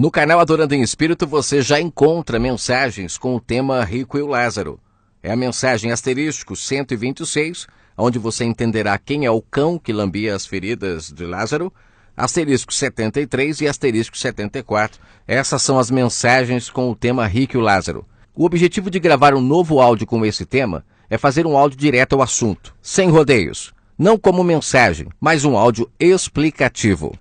No canal Adorando em Espírito você já encontra mensagens com o tema Rico e o Lázaro. É a mensagem asterístico 126, onde você entenderá quem é o cão que lambia as feridas de Lázaro, asterístico 73 e asterístico 74. Essas são as mensagens com o tema Rico e o Lázaro. O objetivo de gravar um novo áudio com esse tema é fazer um áudio direto ao assunto, sem rodeios. Não como mensagem, mas um áudio explicativo.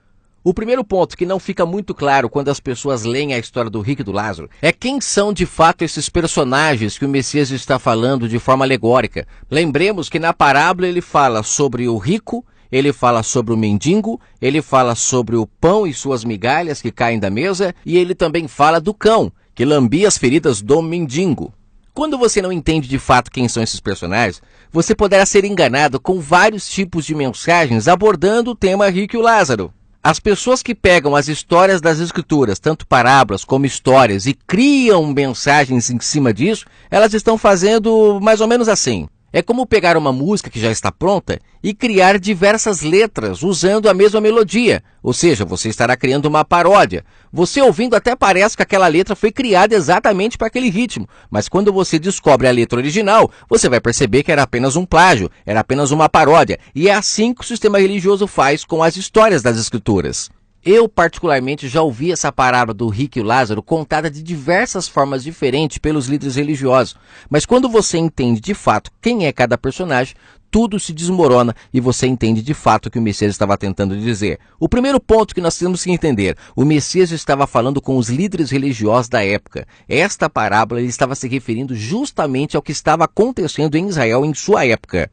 O primeiro ponto que não fica muito claro quando as pessoas leem a história do Rico e do Lázaro é quem são de fato esses personagens que o Messias está falando de forma alegórica. Lembremos que na parábola ele fala sobre o rico, ele fala sobre o mendigo, ele fala sobre o pão e suas migalhas que caem da mesa e ele também fala do cão, que lambia as feridas do mendigo. Quando você não entende de fato quem são esses personagens, você poderá ser enganado com vários tipos de mensagens abordando o tema Rico e o Lázaro. As pessoas que pegam as histórias das Escrituras, tanto parábolas como histórias, e criam mensagens em cima disso, elas estão fazendo mais ou menos assim. É como pegar uma música que já está pronta e criar diversas letras usando a mesma melodia. Ou seja, você estará criando uma paródia. Você ouvindo até parece que aquela letra foi criada exatamente para aquele ritmo. Mas quando você descobre a letra original, você vai perceber que era apenas um plágio, era apenas uma paródia. E é assim que o sistema religioso faz com as histórias das Escrituras. Eu, particularmente, já ouvi essa parábola do Rico e o Lázaro contada de diversas formas diferentes pelos líderes religiosos. Mas quando você entende de fato quem é cada personagem, tudo se desmorona e você entende de fato o que o Messias estava tentando dizer. O primeiro ponto que nós temos que entender, o Messias estava falando com os líderes religiosos da época. Esta parábola ele estava se referindo justamente ao que estava acontecendo em Israel em sua época.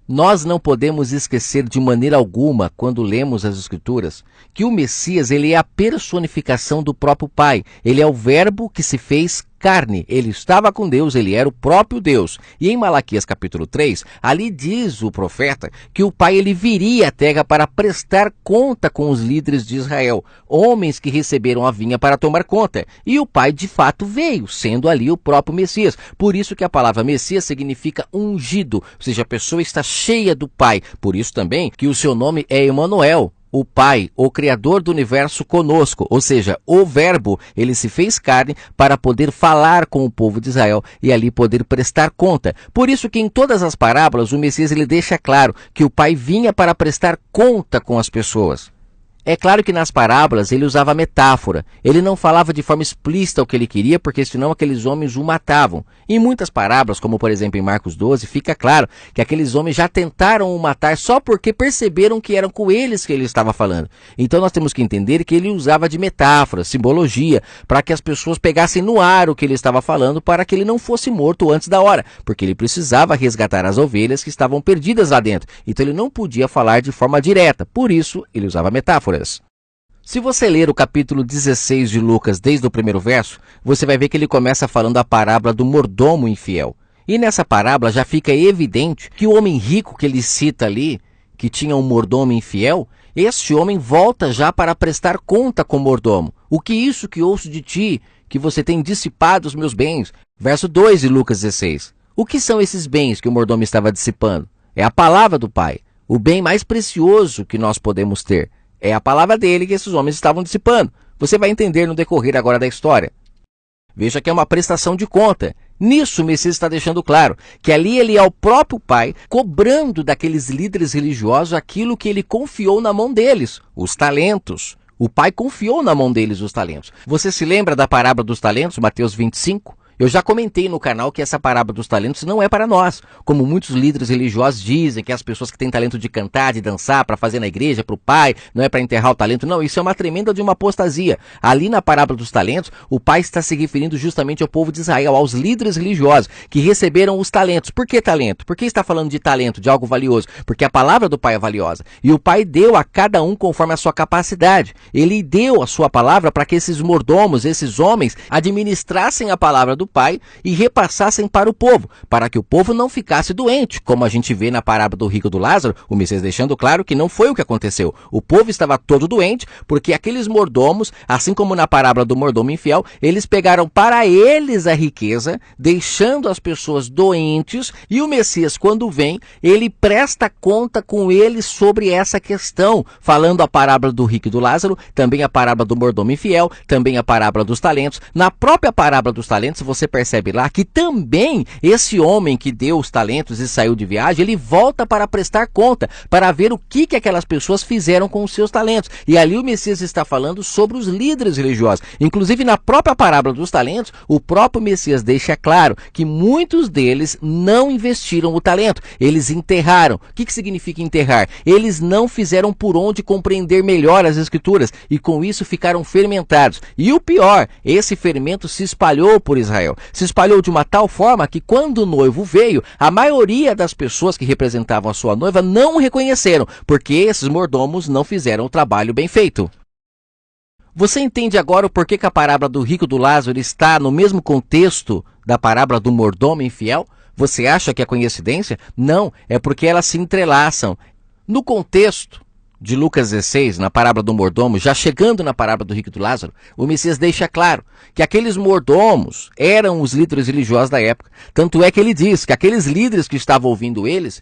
Nós não podemos esquecer de maneira alguma, quando lemos as Escrituras, que o Messias ele é a personificação do próprio Pai. Ele é o verbo que se fez carne. Ele estava com Deus, ele era o próprio Deus. E em Malaquias capítulo 3, ali diz o profeta que o Pai ele viria à terra para prestar conta com os líderes de Israel, homens que receberam a vinha para tomar conta. E o Pai de fato veio, sendo ali o próprio Messias. Por isso que a palavra Messias significa ungido, ou seja, a pessoa está cheia do Pai. Por isso também que o seu nome é Emanuel. O Pai, o Criador do universo conosco, ou seja, o Verbo, ele se fez carne para poder falar com o povo de Israel e ali poder prestar conta. Por isso que em todas as parábolas o Messias ele deixa claro que o Pai vinha para prestar conta com as pessoas. É claro que nas parábolas ele usava metáfora, ele não falava de forma explícita o que ele queria, porque senão aqueles homens o matavam. Em muitas parábolas, como por exemplo em Marcos 12, fica claro que aqueles homens já tentaram o matar só porque perceberam que eram com eles que ele estava falando. Então nós temos que entender que ele usava de metáfora, simbologia, para que as pessoas pegassem no ar o que ele estava falando, para que ele não fosse morto antes da hora, porque ele precisava resgatar as ovelhas que estavam perdidas lá dentro. Então ele não podia falar de forma direta, por isso ele usava metáfora. Se você ler o capítulo 16 de Lucas desde o primeiro verso, você vai ver que ele começa falando a parábola do mordomo infiel. E nessa parábola já fica evidente que o homem rico que ele cita ali, que tinha um mordomo infiel, este homem volta já para prestar conta com o mordomo. O que isso que ouço de ti, que você tem dissipado os meus bens? Verso 2 de Lucas 16. O que são esses bens que o mordomo estava dissipando? É a palavra do Pai, o bem mais precioso que nós podemos ter. É a palavra dele que esses homens estavam dissipando. Você vai entender no decorrer agora da história. Veja que é uma prestação de conta. Nisso o Messias está deixando claro que ali ele é o próprio Pai cobrando daqueles líderes religiosos aquilo que ele confiou na mão deles, os talentos. O Pai confiou na mão deles os talentos. Você se lembra da parábola dos talentos, Mateus 25? Eu já comentei no canal que essa parábola dos talentos não é para nós, como muitos líderes religiosos dizem, que as pessoas que têm talento de cantar, de dançar, para fazer na igreja, para o pai, não é para enterrar o talento. Não, isso é uma tremenda de uma apostasia. Ali na parábola dos talentos, o Pai está se referindo justamente ao povo de Israel, aos líderes religiosos que receberam os talentos. Por que talento? Por que está falando de talento, de algo valioso? Porque a palavra do Pai é valiosa. E o Pai deu a cada um conforme a sua capacidade. Ele deu a sua palavra para que esses mordomos, esses homens, administrassem a palavra do do pai e repassassem para o povo, para que o povo não ficasse doente, como a gente vê na parábola do rico e do Lázaro, o Messias deixando claro que não foi o que aconteceu. O povo estava todo doente, porque aqueles mordomos, assim como na parábola do mordomo infiel, eles pegaram para eles a riqueza, deixando as pessoas doentes, e o Messias, quando vem, ele presta conta com eles sobre essa questão, falando a parábola do rico e do Lázaro, também a parábola do mordomo infiel, também a parábola dos talentos. Na própria parábola dos talentos, você percebe lá que também esse homem que deu os talentos e saiu de viagem, ele volta para prestar conta, para ver o que aquelas pessoas fizeram com os seus talentos. E ali o Messias está falando sobre os líderes religiosos. Inclusive, na própria parábola dos talentos, o próprio Messias deixa claro que muitos deles não investiram o talento, eles enterraram. O que significa enterrar? Eles não fizeram por onde compreender melhor as escrituras e com isso ficaram fermentados. E o pior, esse fermento se espalhou por Israel. Se espalhou de uma tal forma que quando o noivo veio, a maioria das pessoas que representavam a sua noiva não o reconheceram, porque esses mordomos não fizeram o trabalho bem feito. Você entende agora o porquê que a parábola do rico e do Lázaro está no mesmo contexto da parábola do mordomo infiel? Você acha que é coincidência? Não, é porque elas se entrelaçam. No contexto de Lucas 16, na parábola do mordomo, já chegando na parábola do rico e do Lázaro, o Messias deixa claro que aqueles mordomos eram os líderes religiosos da época. Tanto é que ele diz que aqueles líderes que estavam ouvindo eles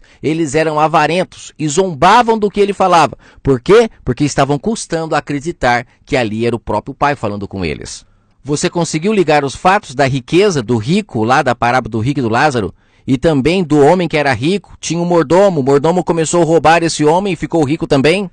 eram avarentos e zombavam do que ele falava. Por quê? Porque estavam custando a acreditar que ali era o próprio Pai falando com eles. Você conseguiu ligar os fatos da riqueza do rico, lá da parábola do rico e do Lázaro, e também do homem que era rico? Tinha um mordomo, o mordomo começou a roubar esse homem e ficou rico também?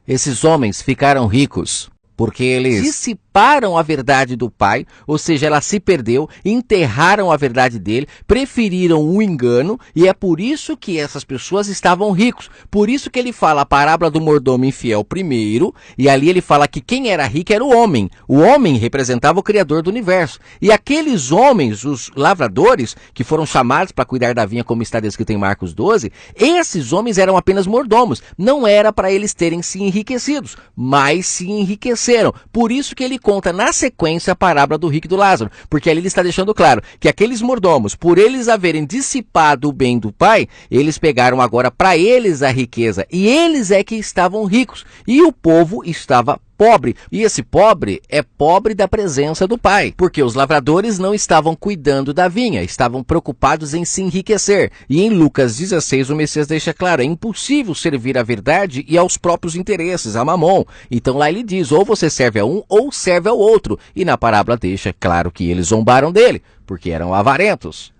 Esses homens ficaram ricos porque eles dissiparam a verdade do pai, ou seja, ela se perdeu, enterraram a verdade dele, preferiram o engano, e é por isso que essas pessoas estavam ricos. Por isso que ele fala a parábola do mordomo infiel primeiro, e ali ele fala que quem era rico era o homem. O homem representava o Criador do universo. E aqueles homens, os lavradores, que foram chamados para cuidar da vinha, como está descrito em Marcos 12, esses homens eram apenas mordomos. Não era para eles terem se enriquecidos, mas se enriqueceram. Por isso que ele conta na sequência a parábola do rico e do Lázaro, porque ali ele está deixando claro que aqueles mordomos, por eles haverem dissipado o bem do pai, eles pegaram agora para eles a riqueza, e eles é que estavam ricos, e o povo estava pobre, e esse pobre é pobre da presença do pai, porque os lavradores não estavam cuidando da vinha, estavam preocupados em se enriquecer. E em Lucas 16 o Messias deixa claro, é impossível servir à verdade e aos próprios interesses, a mamon. Então lá ele diz, ou você serve a um ou serve ao outro, e na parábola deixa claro que eles zombaram dele, porque eram avarentos.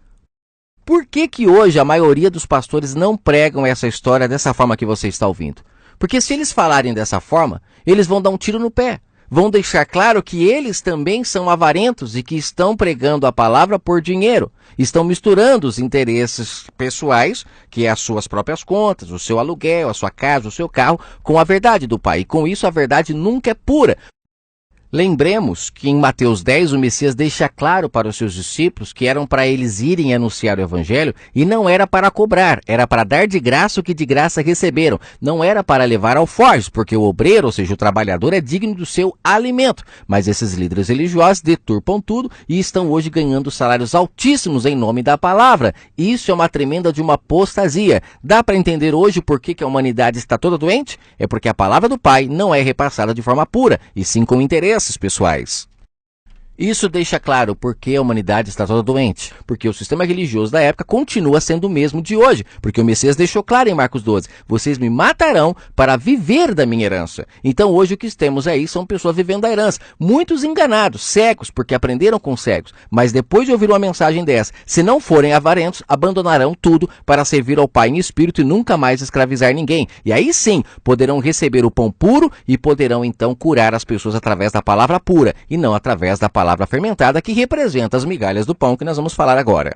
Por que que hoje a maioria dos pastores não pregam essa história dessa forma que você está ouvindo? Porque se eles falarem dessa forma, eles vão dar um tiro no pé. Vão deixar claro que eles também são avarentos e que estão pregando a palavra por dinheiro. Estão misturando os interesses pessoais, que é as suas próprias contas, o seu aluguel, a sua casa, o seu carro, com a verdade do Pai. E com isso a verdade nunca é pura. Lembremos que em Mateus 10 o Messias deixa claro para os seus discípulos que eram para eles irem anunciar o evangelho e não era para cobrar, era para dar de graça o que de graça receberam, não era para levar alforjes, porque o obreiro, ou seja, o trabalhador é digno do seu alimento, mas esses líderes religiosos deturpam tudo e estão hoje ganhando salários altíssimos em nome da palavra. Isso é uma tremenda de uma apostasia. Dá para entender hoje por que a humanidade está toda doente? É porque a palavra do Pai não é repassada de forma pura, e sim com interesse pessoais. Isso deixa claro por que a humanidade está toda doente. Porque o sistema religioso da época continua sendo o mesmo de hoje. Porque o Messias deixou claro em Marcos 12, vocês me matarão para viver da minha herança. Então hoje o que temos aí são pessoas vivendo da herança. Muitos enganados, cegos, porque aprenderam com cegos. Mas depois de ouvir uma mensagem dessa, se não forem avarentos, abandonarão tudo para servir ao Pai em espírito e nunca mais escravizar ninguém. E aí sim, poderão receber o pão puro e poderão então curar as pessoas através da palavra pura e não através da palavra fermentada, que representa as migalhas do pão que nós vamos falar agora.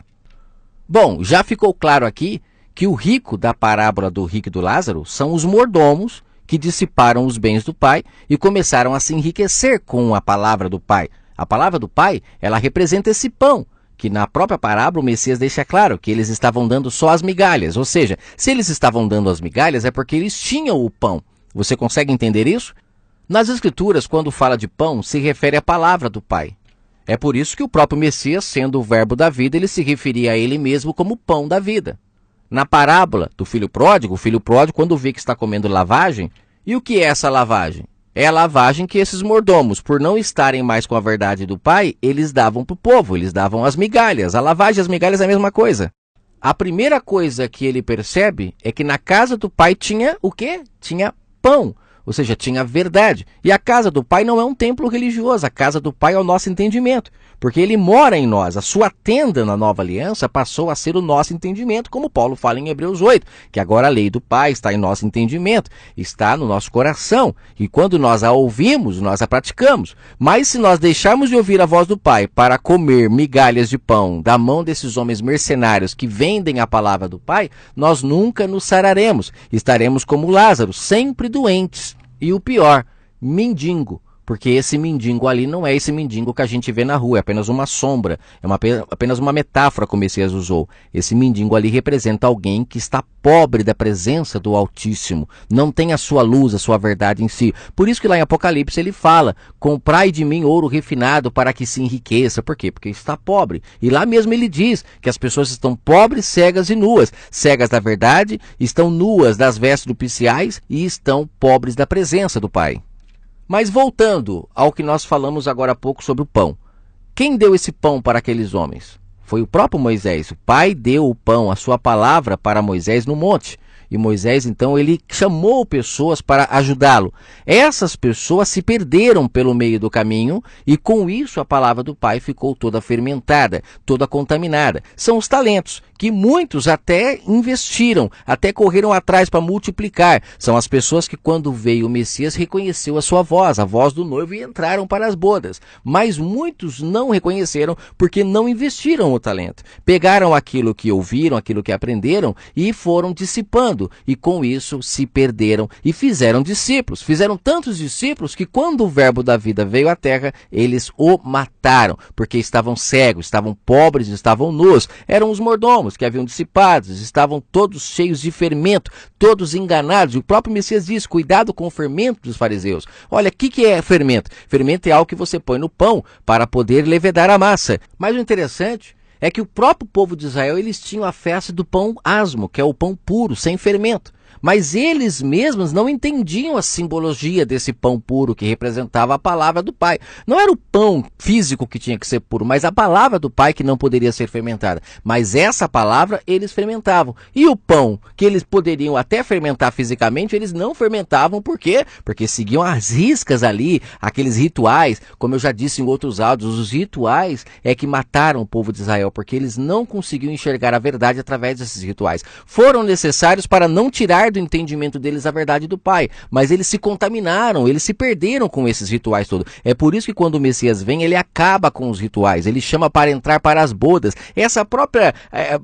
Bom, já ficou claro aqui que o rico da parábola do rico e do Lázaro são os mordomos que dissiparam os bens do pai e começaram a se enriquecer com a palavra do pai. A palavra do pai, ela representa esse pão, que na própria parábola o Messias deixa claro que eles estavam dando só as migalhas, ou seja, se eles estavam dando as migalhas é porque eles tinham o pão. Você consegue entender isso? Nas Escrituras, quando fala de pão, se refere à palavra do Pai. É por isso que o próprio Messias, sendo o verbo da vida, ele se referia a ele mesmo como pão da vida. Na parábola do filho pródigo, o filho pródigo, quando vê que está comendo lavagem, e o que é essa lavagem? É a lavagem que esses mordomos, por não estarem mais com a verdade do pai, eles davam para o povo, eles davam as migalhas. A lavagem e as migalhas é a mesma coisa. A primeira coisa que ele percebe é que na casa do pai tinha o quê? Tinha pão. Ou seja, tinha verdade. E a casa do Pai não é um templo religioso, a casa do Pai é o nosso entendimento, porque ele mora em nós. A sua tenda na nova aliança passou a ser o nosso entendimento, como Paulo fala em Hebreus 8, que agora a lei do Pai está em nosso entendimento, está no nosso coração, e quando nós a ouvimos, nós a praticamos. Mas se nós deixarmos de ouvir a voz do Pai para comer migalhas de pão da mão desses homens mercenários que vendem a palavra do Pai, nós nunca nos sararemos, estaremos como Lázaro, sempre doentes. E o pior, mendigo, porque esse mendigo ali não é esse mendigo que a gente vê na rua, é apenas uma sombra, apenas uma metáfora como o Messias usou. Esse mendigo ali representa alguém que está pobre da presença do Altíssimo, não tem a sua luz, a sua verdade em si. Por isso que lá em Apocalipse ele fala, comprai de mim ouro refinado para que se enriqueça. Por quê? Porque está pobre. E lá mesmo ele diz que as pessoas estão pobres, cegas e nuas. Cegas da verdade, estão nuas das vestes nupciais e estão pobres da presença do Pai. Mas voltando ao que nós falamos agora há pouco sobre o pão. Quem deu esse pão para aqueles homens? Foi o próprio Moisés. O Pai deu o pão, a sua palavra, para Moisés no monte. E Moisés, então, ele chamou pessoas para ajudá-lo. Essas pessoas se perderam pelo meio do caminho e, com isso, a palavra do Pai ficou toda fermentada, toda contaminada. São os talentos, que muitos até investiram, até correram atrás para multiplicar. São as pessoas que, quando veio o Messias, reconheceu a sua voz, a voz do noivo, e entraram para as bodas. Mas muitos não reconheceram porque não investiram o talento. Pegaram aquilo que ouviram, aquilo que aprenderam e foram dissipando. E com isso se perderam e fizeram discípulos. Fizeram tantos discípulos que quando o verbo da vida veio à terra, eles o mataram, porque estavam cegos, estavam pobres, estavam nus. Eram os mordomos que haviam dissipados, estavam todos cheios de fermento, todos enganados. E o próprio Messias diz, cuidado com o fermento dos fariseus. Olha, o que é fermento? Fermento é algo que você põe no pão para poder levedar a massa. Mas o interessante é que o próprio povo de Israel, eles tinham a festa do pão asmo, que é o pão puro, sem fermento. Mas eles mesmos não entendiam a simbologia desse pão puro que representava a palavra do Pai. Não era o pão físico que tinha que ser puro, mas a palavra do Pai que não poderia ser fermentada. Mas essa palavra eles fermentavam. E o pão que eles poderiam até fermentar fisicamente, eles não fermentavam. Por quê? Porque seguiam as riscas ali, aqueles rituais. Como eu já disse em outros áudios, os rituais é que mataram o povo de Israel, porque eles não conseguiam enxergar a verdade através desses rituais. Foram necessários para não tirar do entendimento deles a verdade do Pai, mas eles se contaminaram, eles se perderam com esses rituais todos. É por isso que quando o Messias vem, ele acaba com os rituais, ele chama para entrar para as bodas. Essa própria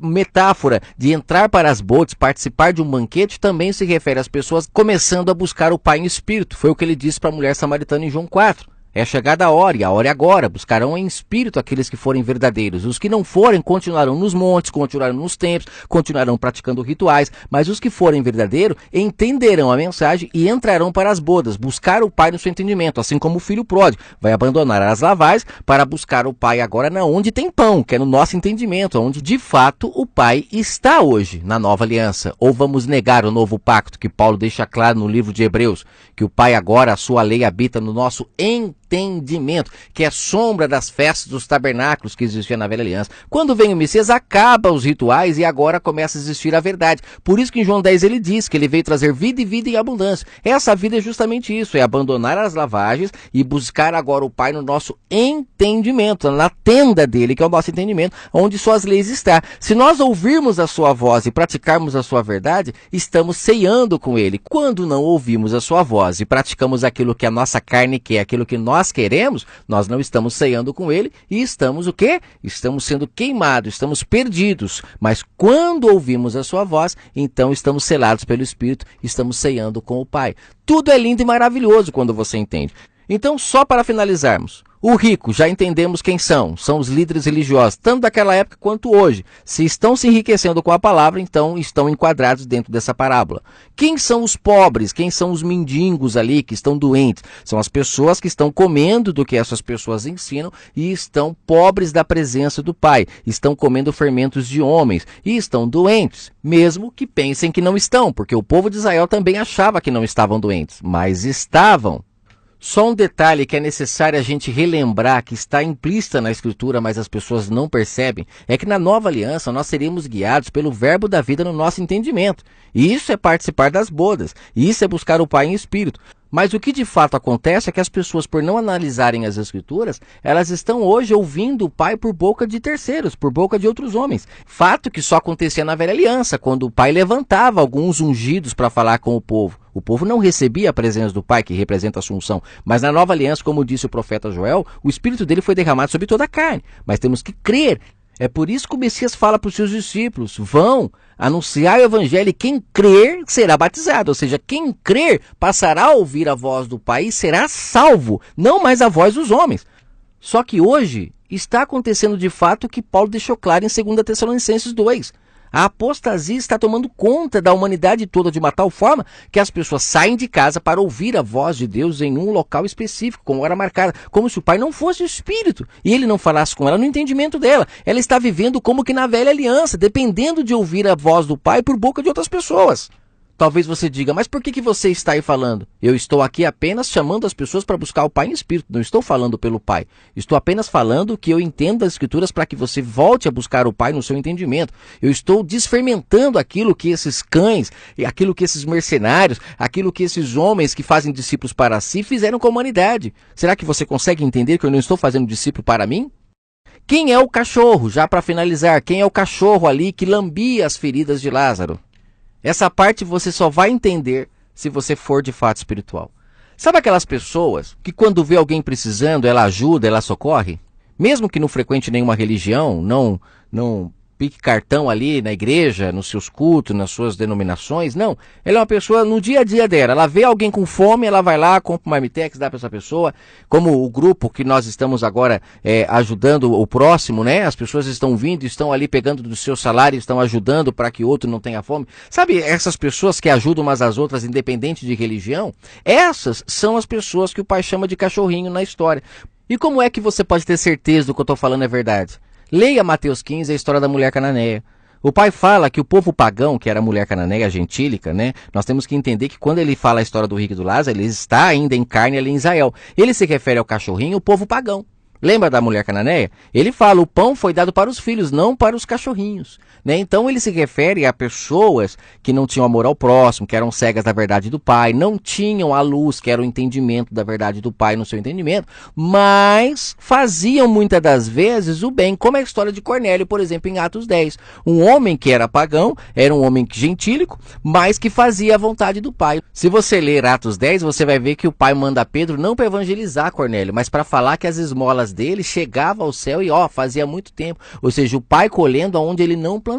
metáfora de entrar para as bodas, participar de um banquete, também se refere às pessoas começando a buscar o Pai em espírito. Foi o que ele disse para a mulher samaritana em João 4. É chegada a hora, e a hora é agora. Buscarão em espírito aqueles que forem verdadeiros. Os que não forem continuarão nos montes, continuarão nos templos, continuarão praticando rituais. Mas os que forem verdadeiros entenderão a mensagem e entrarão para as bodas, buscar o Pai no seu entendimento. Assim como o filho pródigo vai abandonar as lavais para buscar o Pai agora na onde tem pão, que é no nosso entendimento, onde de fato o Pai está hoje, na nova aliança. Ou vamos negar o novo pacto, que Paulo deixa claro no livro de Hebreus, que o Pai agora, a sua lei habita no nosso entendimento, que é sombra das festas dos tabernáculos que existiam na velha aliança. Quando vem o Messias, acaba os rituais e agora começa a existir a verdade. Por isso que em João 10 ele diz que ele veio trazer vida e vida em abundância. Essa vida é justamente isso, é abandonar as lavagens e buscar agora o Pai no nosso entendimento, na tenda dele, que é o nosso entendimento, onde suas leis estão. Se nós ouvirmos a sua voz e praticarmos a sua verdade, estamos ceando com ele. Quando não ouvimos a sua voz e praticamos aquilo que a nossa carne quer, aquilo que nós queremos, nós não estamos ceando com ele e estamos o quê? Estamos sendo queimados, estamos perdidos. Mas quando ouvimos a sua voz, então estamos selados pelo Espírito, estamos ceando com o Pai. Tudo é lindo e maravilhoso quando você entende. Então, só para finalizarmos, O rico, já entendemos quem são os líderes religiosos, tanto daquela época quanto hoje. Se estão se enriquecendo com a palavra, então estão enquadrados dentro dessa parábola. Quem são os pobres? Quem são os mendigos ali que estão doentes? São as pessoas que estão comendo do que essas pessoas ensinam e estão pobres da presença do Pai. Estão comendo fermentos de homens e estão doentes, mesmo que pensem que não estão, porque o povo de Israel também achava que não estavam doentes, mas estavam. Só um detalhe que é necessário a gente relembrar, que está implícita na Escritura, mas as pessoas não percebem, é que na nova aliança nós seremos guiados pelo verbo da vida no nosso entendimento. E isso é participar das bodas, e isso é buscar o Pai em espírito. Mas o que de fato acontece é que as pessoas, por não analisarem as Escrituras, elas estão hoje ouvindo o Pai por boca de terceiros, por boca de outros homens. Fato que só acontecia na velha aliança, quando o Pai levantava alguns ungidos para falar com o povo. O povo não recebia a presença do Pai, que representa a Assunção. Mas na nova aliança, como disse o profeta Joel, o Espírito dele foi derramado sobre toda a carne. Mas temos que crer. É por isso que o Messias fala para os seus discípulos: vão anunciar o evangelho e quem crer será batizado. Ou seja, quem crer passará a ouvir a voz do Pai e será salvo, não mais a voz dos homens. Só que hoje está acontecendo de fato o que Paulo deixou claro em 2 Tessalonicenses 2. A apostasia está tomando conta da humanidade toda de uma tal forma que as pessoas saem de casa para ouvir a voz de Deus em um local específico, como era marcada, como se o Pai não fosse o Espírito e ele não falasse com ela no entendimento dela. Ela está vivendo como que na velha aliança, dependendo de ouvir a voz do Pai por boca de outras pessoas. Talvez você diga, mas por que você está aí falando? Eu estou aqui apenas chamando as pessoas para buscar o Pai em espírito, não estou falando pelo Pai. Estou apenas falando que eu entendo as Escrituras para que você volte a buscar o Pai no seu entendimento. Eu estou desfermentando aquilo que esses cães, aquilo que esses mercenários, aquilo que esses homens que fazem discípulos para si fizeram com a humanidade. Será que você consegue entender que eu não estou fazendo discípulo para mim? Quem é o cachorro? Já para finalizar, quem é o cachorro ali que lambia as feridas de Lázaro? Essa parte você só vai entender se você for de fato espiritual. Sabe aquelas pessoas que quando vê alguém precisando, ela ajuda, ela socorre? Mesmo que não frequente nenhuma religião, não pique cartão ali na igreja, nos seus cultos, nas suas denominações, não. Ela é uma pessoa no dia a dia dela. Ela vê alguém com fome, ela vai lá, compra um marmitex, dá para essa pessoa. Como o grupo que nós estamos agora ajudando o próximo, né? As pessoas estão vindo, estão ali pegando do seu salário, estão ajudando para que o outro não tenha fome. Sabe essas pessoas que ajudam umas às outras, independente de religião? Essas são as pessoas que o Pai chama de cachorrinho na história. E como é que você pode ter certeza do que eu estou falando é verdade? Leia Mateus 15, a história da mulher cananeia. O Pai fala que o povo pagão, que era a mulher cananeia gentílica, né? Nós temos que entender que quando ele fala a história do rico e do Lázaro, ele está ainda em carne ali em Israel. Ele se refere ao cachorrinho, o povo pagão. Lembra da mulher cananeia? Ele fala, o pão foi dado para os filhos, não para os cachorrinhos. Né? Então ele se refere a pessoas que não tinham amor ao próximo, que eram cegas da verdade do Pai, não tinham a luz, que era o entendimento da verdade do Pai no seu entendimento, mas faziam muitas das vezes o bem, como é a história de Cornélio, por exemplo, em Atos 10. Um homem que era pagão, era um homem gentílico, mas que fazia a vontade do Pai. Se você ler Atos 10, você vai ver que o Pai manda Pedro não para evangelizar Cornélio, mas para falar que as esmolas dele chegavam ao céu e fazia muito tempo. Ou seja, o Pai colhendo onde ele não plantou,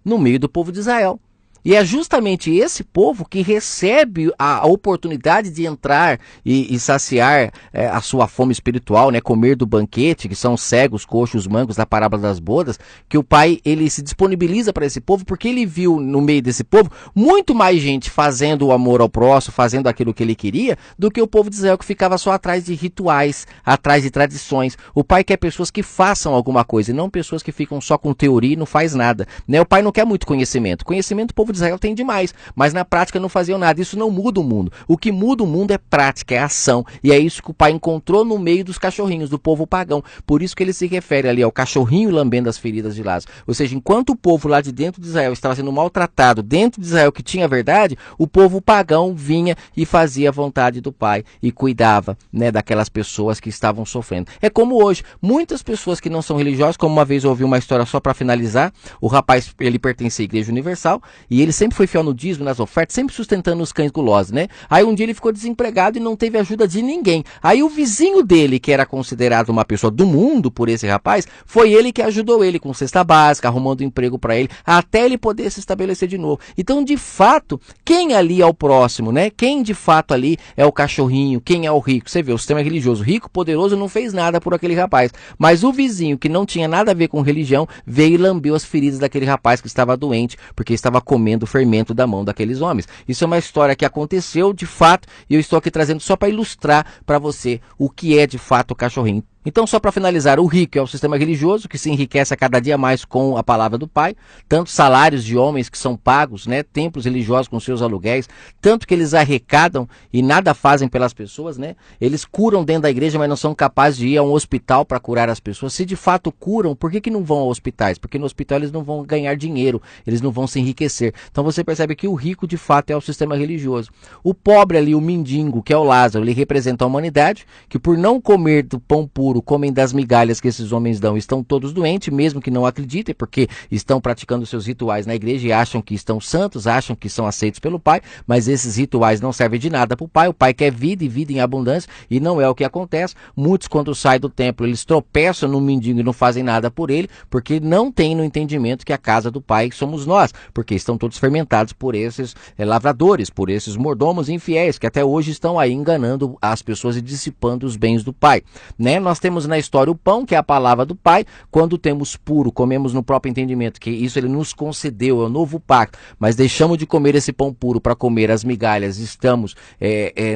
no meio do povo de Israel. E é justamente esse povo que recebe a oportunidade de entrar e saciar a sua fome espiritual, né? Comer do banquete, que são os cegos, coxos, mancos da parábola das bodas, que o Pai ele se disponibiliza para esse povo, porque ele viu no meio desse povo muito mais gente fazendo o amor ao próximo, fazendo aquilo que ele queria, do que o povo de Israel que ficava só atrás de rituais, atrás de tradições. O Pai quer pessoas que façam alguma coisa, e não pessoas que ficam só com teoria e não faz nada. Né? O Pai não quer muito conhecimento. Conhecimento o povo de Israel tem demais, mas na prática não faziam nada. Isso não muda o mundo. O que muda o mundo é prática, é ação. E é isso que o Pai encontrou no meio dos cachorrinhos, do povo pagão. Por isso que ele se refere ali ao cachorrinho lambendo as feridas de Lázaro. Ou seja, enquanto o povo lá de dentro de Israel estava sendo maltratado, dentro de Israel que tinha verdade, o povo pagão vinha e fazia a vontade do Pai e cuidava, né, daquelas pessoas que estavam sofrendo. É como hoje, muitas pessoas que não são religiosas, como uma vez eu ouvi uma história só para finalizar, o rapaz, ele pertence à Igreja Universal e ele sempre foi fiel no dízimo, nas ofertas, sempre sustentando os cães gulosos, né? Aí um dia ele ficou desempregado e não teve ajuda de ninguém. Aí o vizinho dele, que era considerado uma pessoa do mundo por esse rapaz, foi ele que ajudou ele com cesta básica, arrumando emprego para ele, até ele poder se estabelecer de novo. Então, de fato, quem ali é o próximo, né? Quem de fato ali é o cachorrinho, quem é o rico? Você vê, o sistema religioso, rico, poderoso, não fez nada por aquele rapaz. Mas o vizinho, que não tinha nada a ver com religião, veio e lambeu as feridas daquele rapaz que estava doente, porque estava comendo o fermento da mão daqueles homens. Isso é uma história que aconteceu de fato, e eu estou aqui trazendo só para ilustrar para você o que é de fato o cachorrinho. Então, só para finalizar, o rico é o sistema religioso que se enriquece a cada dia mais com a palavra do Pai, tanto salários de homens que são pagos, né, templos religiosos com seus aluguéis, tanto que eles arrecadam e nada fazem pelas pessoas, né? Eles curam dentro da igreja, mas não são capazes de ir a um hospital para curar as pessoas. Se de fato curam, por que não vão a hospitais? Porque no hospital eles não vão ganhar dinheiro, eles não vão se enriquecer. Então você percebe que o rico de fato é o sistema religioso. O pobre ali, o mendigo, que é o Lázaro, ele representa a humanidade, que por não comer do pão puro, comem das migalhas que esses homens dão, estão todos doentes, mesmo que não acreditem, porque estão praticando seus rituais na igreja e acham que estão santos, acham que são aceitos pelo Pai, mas esses rituais não servem de nada para o Pai. O Pai quer vida e vida em abundância, e não é o que acontece. Muitos, quando saem do templo, eles tropeçam no mendigo e não fazem nada por ele, porque não têm no entendimento que a casa do Pai somos nós, porque estão todos fermentados por esses lavradores, por esses mordomos infiéis, que até hoje estão aí enganando as pessoas e dissipando os bens do Pai, né? Nós temos na história o pão, que é a palavra do Pai. Quando temos puro, comemos no próprio entendimento, que isso ele nos concedeu, é o novo pacto, mas deixamos de comer esse pão puro para comer as migalhas, estamos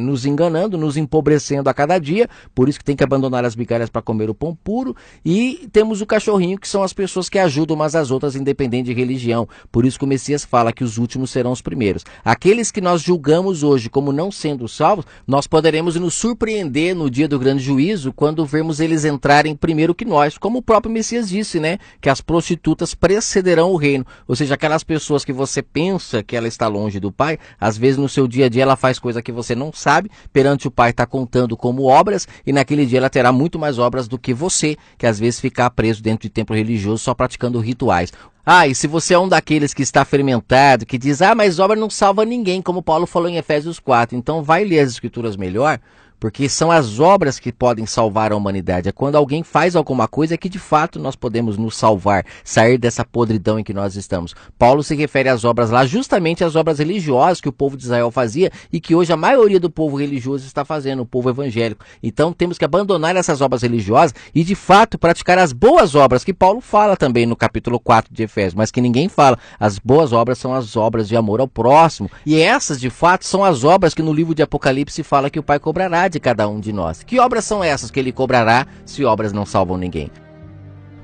nos enganando, nos empobrecendo a cada dia, por isso que tem que abandonar as migalhas para comer o pão puro. E temos o cachorrinho, que são as pessoas que ajudam umas às outras, independente de religião, por isso que o Messias fala que os últimos serão os primeiros. Aqueles que nós julgamos hoje como não sendo salvos, nós poderemos nos surpreender no dia do grande juízo, quando vermos eles entrarem primeiro que nós, como o próprio Messias disse, né? Que as prostitutas precederão o reino. Ou seja, aquelas pessoas que você pensa que ela está longe do Pai, às vezes no seu dia a dia ela faz coisa que você não sabe, perante o Pai está contando como obras, e naquele dia ela terá muito mais obras do que você, que às vezes fica preso dentro de templo religioso só praticando rituais. Ah, e se você é um daqueles que está fermentado, que diz, mas obra não salva ninguém, como Paulo falou em Efésios 4, então vai ler as escrituras melhor, porque são as obras que podem salvar a humanidade. É quando alguém faz alguma coisa que de fato nós podemos nos salvar, sair dessa podridão em que nós estamos. Paulo se refere às obras lá, justamente às obras religiosas que o povo de Israel fazia e que hoje a maioria do povo religioso está fazendo, o povo evangélico. Então temos que abandonar essas obras religiosas e de fato praticar as boas obras, que Paulo fala também no capítulo 4 de Efésios, mas que ninguém fala. As boas obras são as obras de amor ao próximo, e essas de fato são as obras que no livro de Apocalipse fala que o Pai cobrará de cada um de nós. Que obras são essas que ele cobrará, se obras não salvam ninguém?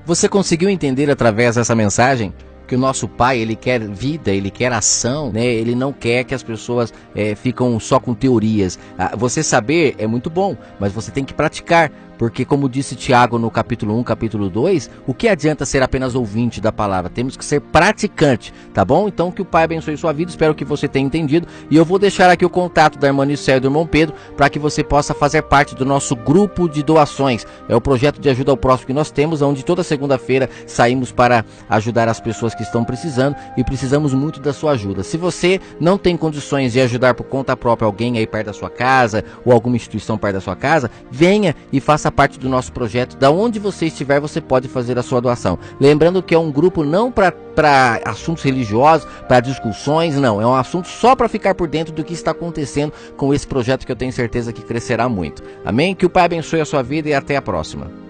Você conseguiu entender através dessa mensagem que o nosso Pai, ele quer vida, ele quer ação, né? Ele não quer que as pessoas ficam só com teorias. Você saber é muito bom, mas você tem que praticar. Porque, como disse Tiago no capítulo 1, capítulo 2, o que adianta ser apenas ouvinte da palavra? Temos que ser praticante, tá bom? Então, que o Pai abençoe sua vida, espero que você tenha entendido. E eu vou deixar aqui o contato da irmã Nicéia e do irmão Pedro, para que você possa fazer parte do nosso grupo de doações. É o projeto de ajuda ao próximo que nós temos, onde toda segunda-feira saímos para ajudar as pessoas que estão precisando, e precisamos muito da sua ajuda. Se você não tem condições de ajudar por conta própria alguém aí perto da sua casa, ou alguma instituição perto da sua casa, venha e faça parte do nosso projeto. Da onde você estiver, você pode fazer a sua doação. Lembrando que é um grupo não para assuntos religiosos, para discussões, não. É um assunto só para ficar por dentro do que está acontecendo com esse projeto, que eu tenho certeza que crescerá muito. Amém? Que o Pai abençoe a sua vida e até a próxima.